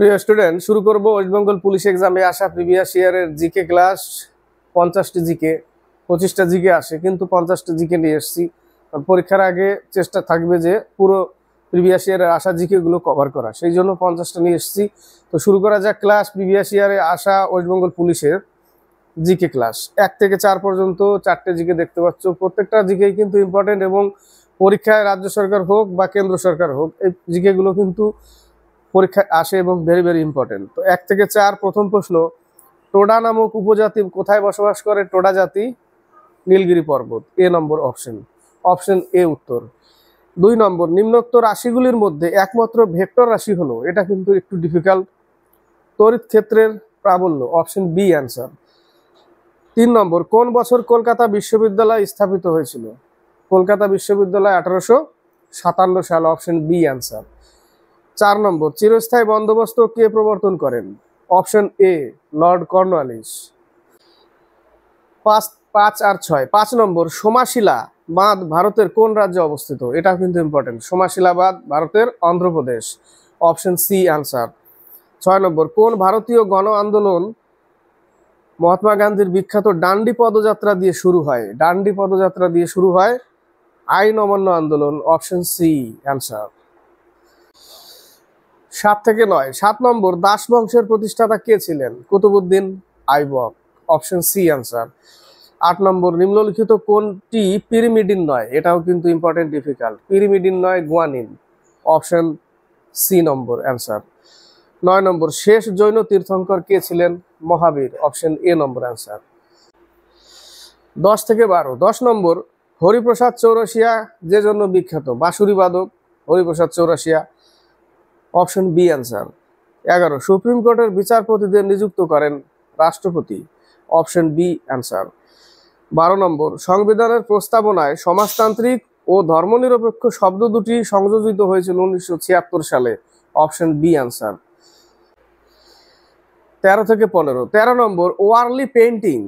প্রিয় স্টুডেন্ট, শুরু করব ওয়েস্ট বেঙ্গল পুলিশ এক্সামে আসা প্রিভিয়াস ইয়ারের জিকে ক্লাস। 50টি জিকে, 25টা জিকে আসে, কিন্তু 50টা জিকে নিয়ে এসেছি। পরীক্ষার আগে চেষ্টা থাকবে যে পুরো প্রিভিয়াস ইয়ারের আসা জিকে গুলো কভার করা, সেই জন্য 50টা নিয়ে এসেছি। তো শুরু করা যাক ক্লাস। প্রিভিয়াস ইয়ারে আসা ওয়েস্ট বেঙ্গল পুলিশের জিকে ক্লাস 1 থেকে 4 পর্যন্ত 4টে জিকে দেখতে পাচ্ছ। প্রত্যেকটা জিকেই কিন্তু ইম্পর্টেন্ট, এবং পরীক্ষায় রাজ্য সরকার হোক বা কেন্দ্র সরকার হোক, এই জিকে গুলো কিন্তু পরীক্ষায় আসে এবং ভেরি ভেরি ইম্পর্টেন্ট। তো 1 থেকে 4 প্রথম প্রশ্ন, টোডা নামক উপজাতি কোথায় বসবাস করে? টোডা জাতি নীলগিরি পর্বত, এ নম্বর অপশন, অপশন এ উত্তর। 2 নম্বর, নিম্নোক্ত রাশিগুলির মধ্যে একমাত্র ভেক্টর রাশি হলো, এটা কিন্তু একটু ডিফিকাল্ট, তড়িৎ ক্ষেত্রের প্রাবল্য, অপশন বি অ্যান্সার। 3 নম্বর, কোন বছর কলকাতা বিশ্ববিদ্যালয় স্থাপিত হয়েছিল? কলকাতা বিশ্ববিদ্যালয় 1857 সাল, অপশন বি অ্যান্সার। 4 নম্বর, চিরস্থায়ী বন্দোবস্ত কে প্রবর্তন করেন? Option A Lord Cornwallis. 5 আর 6। 5 নম্বর, সোমাশিলা বাঁধ ভারতের কোন রাজ্যে অবস্থিত? এটা কিন্তু ইম্পর্টেন্ট। সোমাশিলা বাঁধ ভারতের অন্ধ্রপ্রদেশ, অপশন সি অ্যান্সার। 6 নম্বর, কোন ভারতীয় গণ আন্দোলন মহাত্মা গান্ধীর বিখ্যাত ডান্ডি পদযাত্রা দিয়ে শুরু হয়? ডান্ডি পদযাত্রা দিয়ে শুরু হয় আইন অমান্য আন্দোলন, অপশন সি অ্যান্সার। 7 থেকে 9। 7 নম্বর, দাস বংশের প্রতিষ্ঠাতা কে ছিলেন? Qutbuddin Aibak, option C answer. 8 number, নিম্নলিখিত কোনটি পিরিমিডিন নয়? এটাও কিন্তু ইম্পর্টেন্ট, ডিফিকাল্ট। পিরিমিডিন নয়, guanine, option C number answer. 9 number, শেষ জৈন তীর্থঙ্কর কে ছিলেন? মহাবীর, অপশন এ নম্বর অ্যান্সার। 10 থেকে 12। 10 নম্বর, হরিপ্রসাদ চৌরাশিয়া যে জন্য বিখ্যাত? বাঁশুরি বাদক, Hariprasad Chaurasia, option B answer. 11, supreme কোর্টের বিচারপতিদের নিযুক্ত করেন রাষ্ট্রপতি, অপশন বি অ্যান্সার। 12 নম্বর, সংবিধানের প্রস্তাবনায় সমাজতান্ত্রিক ও ধর্মনিরপেক্ষ শব্দ দুটি সংযোজিত হয়েছিল 1976 সালে, অপশন বি অ্যান্সার। 13 থেকে 15। 13 নম্বর, ওয়ারলি পেন্টিং।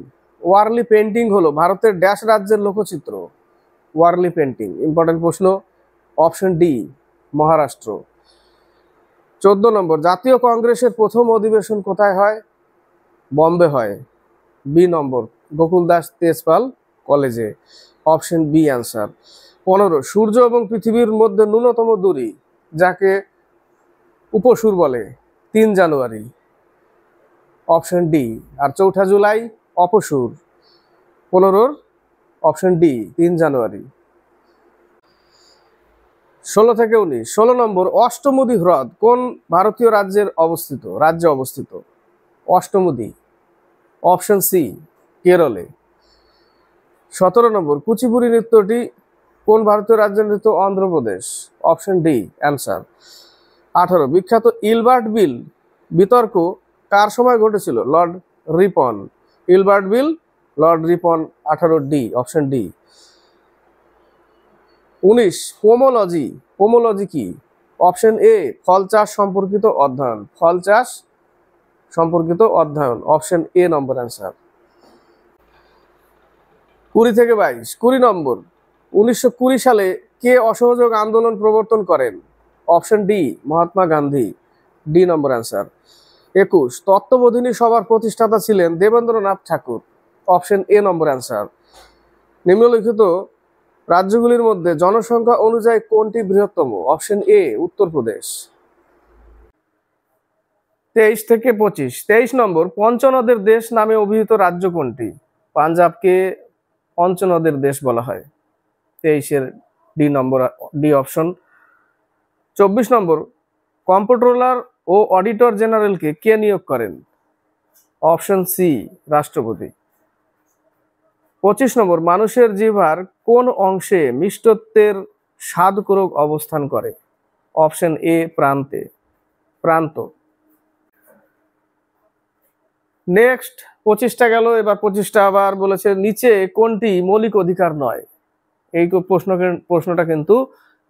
ওয়ারলি পেন্টিং হলো ভারতের ড্যাশ রাজ্যের লোকচিত্র? ওয়ারলি পেন্টিং, ইম্পর্টেন্ট প্রশ্ন, অপশন ডি মহারাষ্ট্র। 14 নম্বর, জাতীয় কংগ্রেসের প্রথম অধিবেশন কোথায় হয়? বম্বে হয়, বি নম্বর, গোকুল দাস তেজপাল কলেজে, অপশন বি অ্যান্সার। 15, সূর্য এবং পৃথিবীর মধ্যে ন্যূনতম দূরী যাকে উপসূর বলে? 3 জানুয়ারি, অপশন ডি। আর 4 জুলাই অপসূর। 15 অপশন ডি 3 জানুয়ারি। 16 থেকে 19। 16 নম্বর, অষ্টমুদি হ্রদ কোন ভারতীয় রাজ্যে অবস্থিত? অষ্টমুদি, অপশন সি কেরলে। 17 নম্বর, কুচিপুড়ি নৃত্যটি কোন ভারতীয় রাজ্যের নৃত্য? Andhra Pradesh, option D answer. 18, বিখ্যাত ইলবার্ট বিল বিতর্ক কার সময় ঘটেছিল? লর্ড রিপন। ইলবার্ট বিল, Lord Ripon, 18 D, option D. 19, pomology. Pomology কি? অপশন এ ফল চাষ সম্পর্কিত অধ্যয়ন। ফল চাষ সম্পর্কিত অধ্যয়ন, অপশন এ নম্বর অ্যান্সার। 20 থেকে 22। 20 নম্বর, 1920 সালে কে অসহযোগ আন্দোলন প্রবর্তন করেন? Option D Mahatma Gandhi, D number answer. 21, তত্ত্ববোধিনী সভার প্রতিষ্ঠাতা ছিলেন Debendranath Thakur, option A number answer. নিম্নলিখিত রাজ্যগুলির মধ্যে জনসংখ্যা অনুযায়ী কোনটি বৃহত্তম? Option A Uttar Pradesh. 23 থেকে 25। 23 নম্বর, পঞ্চনদের দেশ নামে অভিহিত রাজ্য কোনটি? পাঞ্জাবকে পঞ্চনদের দেশ বলা হয়, 23-এর ডি নম্বর, ডি অপশন। 24 নম্বর, কম্পট্রোলার ও অডিটর জেনারেলকে কে নিয়োগ করেন? অপশন সি রাষ্ট্রপতি। 25 নম্বর, মানুষের জিহ্বার কোন অংশে মিষ্টত্বের স্বাদকোরক অবস্থান করে? অপশন এ প্রান্ত। নেক্সট 25টা গেল, এবার 25টা আবার বলেছে নিচে কোনটি মৌলিক অধিকার নয়? এই প্রশ্নটা কিন্তু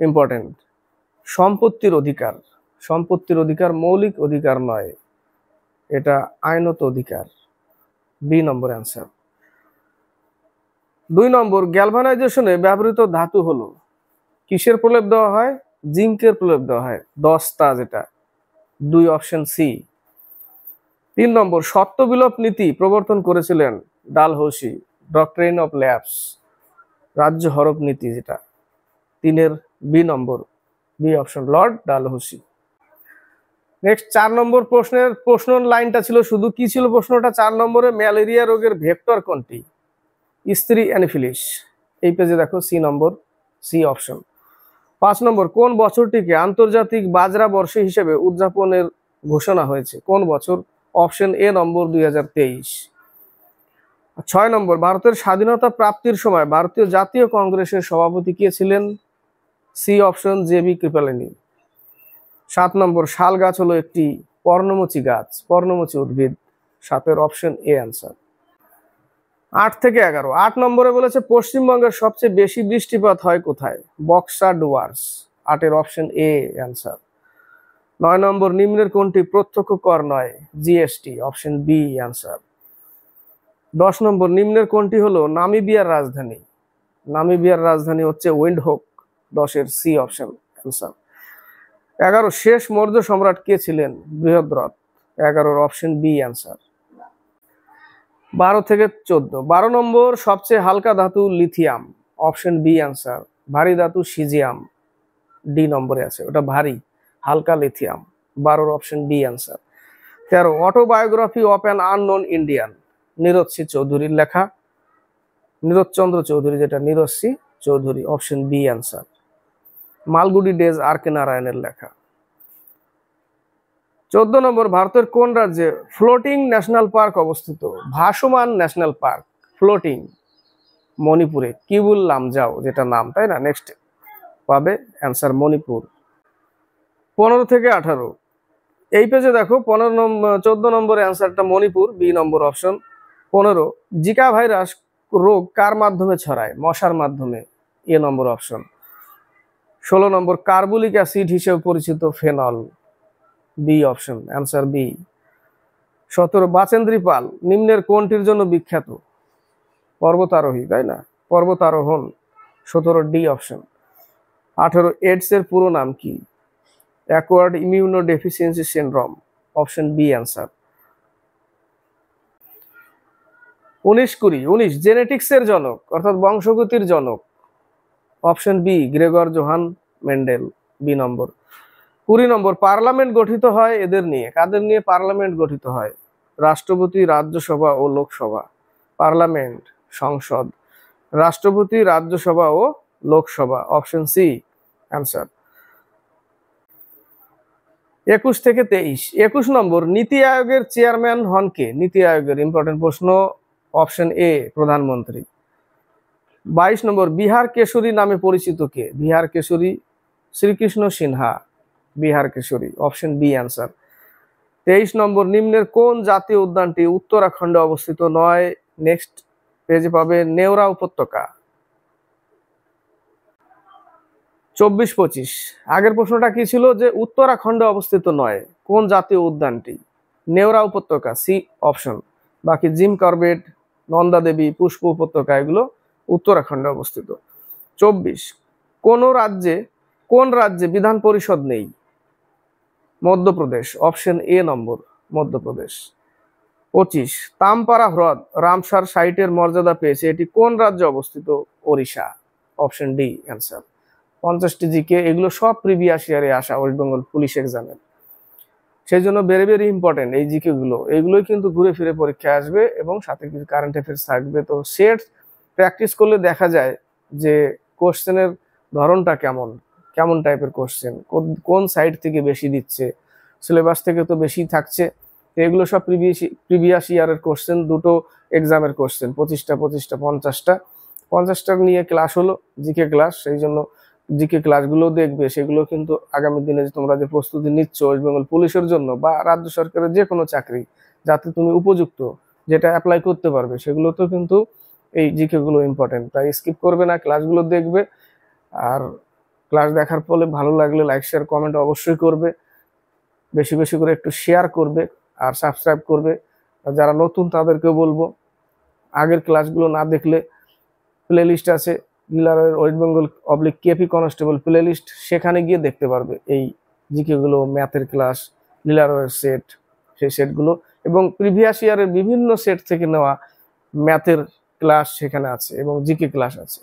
ইম্পর্টেন্ট। সম্পত্তির অধিকার। সম্পত্তির অধিকার মৌলিক অধিকার নয়, এটা আইনত অধিকার, বি নম্বর অ্যান্সার। 2 নম্বর, গ্যালভানাইজেশনে ব্যবহৃত ধাতু হলো? কিসের প্রলেপ দেওয়া হয়? জিঙ্কের প্রলেপ দেওয়া হয়, দস্তা যেটা, 2 অপশন সি। 3 নম্বর, সত্য বিলোপ নীতি প্রবর্তন করেছিলেন ডালহৌসি, ডক্ট্রিন অফ ল্যাপস, রাজ্য হরপ নীতি যেটা। 3-এর B number, B option, lord Dalhousie. Next 4 number প্রশ্ন লাইনটা ছিল শুধু কি ছিল প্রশ্নটা 4 নম্বরে, ম্যালেরিয়া রোগের ভেক্টর কোনটি? স্ত্রী অ্যানোফিলিস। এই পেজে দেখো সি নম্বর, সি অপশন। 5 নম্বর, কোন বছরটিকে আন্তর্জাতিক বাজরা বর্ষ হিসেবে উদযাপনের ঘোষণা হয়েছে? কোন বছর? অপশন এ নম্বর 2023। 6 নম্বর, ভারতের স্বাধীনতা প্রাপ্তির সময় ভারতীয় জাতীয় কংগ্রেসের সভাপতি কে ছিলেন? C option, J B. Kripalani. 7 number, শাল গাছ হলো একটি পর্ণমোচী গাছ, পর্ণমোচী উদ্ভিদ। 7-এর অপশন এ অ্যান্সার। 8 থেকে 11। 8 নম্বরে বলেছে পশ্চিমবঙ্গের সবচেয়ে বেশি বৃষ্টিপাত হয় কোথায়? বক্সা ডুয়ার্স। 8-এর অপশন এ অ্যান্সার। 9 নম্বর, নিম্নের কোনটি প্রত্যক্ষ কর নয়? GST. Option B answer. 10 number, নিম্নের কোনটি হলো নামিবিয়ার রাজধানী? নামিবিয়ার রাজধানী হচ্ছে উইন্ডহোক। 10-এর সি অপশন অ্যান্সার। 11, শেষ মৌর্য সম্রাট কে ছিলেন? বৃহদ্রথ। 11-এর অপশন বি অ্যান্সার। 12 থেকে 14। 12 নম্বর, সবচেয়ে হালকা ধাতু লিথিয়াম। Option B answer. ভারী ধাতু সিজিয়াম। ডি নম্বরে আছে, ওটা ভারী, হালকা লিথিয়াম। 12-এর option B answer. 13, autobiography of an unknown Indian. Nirad C চৌধুরীর লেখা, নীরদ চন্দ্র চৌধুরী, যেটা Nirad C Chaudhuri. Option B answer. Malgudi days R K নারায়ণের লেখা। 14 নম্বর, ভারতের কোন রাজ্যে ফ্লোটিং ন্যাশনাল পার্ক অবস্থিত? ভাসমান ন্যাশনাল পার্ক, ফ্লোটিং, মণিপুরে। কিবুল লামজাও যেটা নাম, তাই না? নেক্সট পাবে অ্যান্সার মণিপুর। 15 থেকে 18। এই পেজে দেখো 14 নম্বর অ্যান্সারটা Manipur, B number option. 15, Zika virus রোগ কার মাধ্যমে ছড়ায়? মশার মাধ্যমে। A number option. 16 number, carbolic acid হিসেবে পরিচিত phenol. B option, answer B. 17, Bachendri Pal নিম্নের কোনটির জন্য বিখ্যাত? পর্বতারোহী, তাই না? পর্বতারোহণ। 17, ডি অপশন। 18, এইডস এর পুরো নাম কি? Acquired immunodeficiency syndrome. Option B answer. 19, জেনেটিক্সের জনক অর্থাৎ বংশগতির জনক। Option B, Gregor Johann Mendel. B number. 20 number, parliament গঠিত হয় এদের নিয়ে। কাদের নিয়ে পার্লামেন্ট গঠিত হয়? রাষ্ট্রপতি, রাজ্যসভা ও লোকসভা। পার্লামেন্ট, সংসদ। রাষ্ট্রপতি, রাজ্যসভা ও লোকসভা। Option C answer. 21 থেকে 23। 21 নম্বর, নীতি আয়োগের চেয়ারম্যান হন কে? নীতি আয়োগের, ইম্পর্টেন্ট প্রশ্ন। অপশন এ, প্রধানমন্ত্রী। 22 নম্বর, বিহার কেশরী নামে পরিচিত কে? Bihar Kesari, Shrikrishna Sinha. Bihar Kesari. Option B answer. 23 number, নিম্নের কোন জাতীয় উদ্যানটি উত্তরাখণ্ডে অবস্থিত নয়? নেক্সট পেজে পাবে নেওরা উপত্যকা। 24-25। আগের প্রশ্নটা কি ছিল? যে উত্তরাখণ্ডে অবস্থিত নয়, কোন জাতীয় উদ্যানটি? নেওরা উপত্যকা, সি অপশন। বাকি জিম কর্বেট, নন্দা দেবী, পুষ্প উপত্যকা, এগুলো উত্তরাখণ্ডে অবস্থিত। 24, কোন রাজ্যে বিধান পরিষদ নেই? Madhya Pradesh. Option A number, Madhya Pradesh. 25, Tampara হ্রদ রামসার সাইটের মর্যাদা পেয়েছে, এটি কোন রাজ্যে অবস্থিত? ওড়িশা। Option D answer. 50টি জিকে, এগুলো সব প্রিভিয়াস ইয়ারে আসা ওয়েস্ট বেঙ্গল পুলিশ এক্সামের, সেই জন্য ভেরি ভেরি ইম্পর্টেন্ট এই জিকে গুলো। এগুলোই কিন্তু ঘুরে ফিরে পরীক্ষায় আসবে এবং সাথে কিছু কারেন্ট অ্যাফেয়ার্স থাকবে। তো সেট প্র্যাকটিস করলে দেখা যায় যে কোশ্চেনের ধরনটা কেমন, কেমন টাইপের কোশ্চেন, কোন সাইড থেকে বেশি দিচ্ছে, সিলেবাস থেকে তো বেশি থাকছে। এগুলো সব প্রিভিয়াস ইয়ারের কোশ্চেন, দুটো এক্সামের কোশ্চেন, 25টা 50টা নিয়ে ক্লাস হলো জিকে ক্লাস। সেই জন্য জিকে ক্লাসগুলো দেখবে, সেগুলো কিন্তু আগামী দিনে তোমরা যে প্রস্তুতি নিচ্ছ ওয়েস্ট বেঙ্গল পুলিশের জন্য বা রাজ্য সরকারের যে কোনো চাকরি যাতে তুমি উপযুক্ত, যেটা অ্যাপ্লাই করতে পারবে, সেগুলোতেও কিন্তু এই জিকে গুলো ইম্পর্টেন্ট। তাই স্কিপ করবে না, ক্লাসগুলো দেখবে। আর ক্লাস দেখার ফলে ভালো লাগলে লাইক শেয়ার কমেন্ট অবশ্যই করবে, বেশি বেশি করে একটু শেয়ার করবে আর সাবস্ক্রাইব করবে। যারা নতুন তাদেরকেও বলবো আগের ক্লাসগুলো না দেখলে প্লে লিস্ট আছে West Bengal / KP constable playlist, সেখানে গিয়ে দেখতে পারবে এই জিকে গুলো, ম্যাথের ক্লাস, লিলারয়ের সেট, সেই সেটগুলো এবং প্রিভিয়াস ইয়ারের বিভিন্ন সেট থেকে নেওয়া ম্যাথের ক্লাস সেখানে আছে এবং জিকে ক্লাস আছে।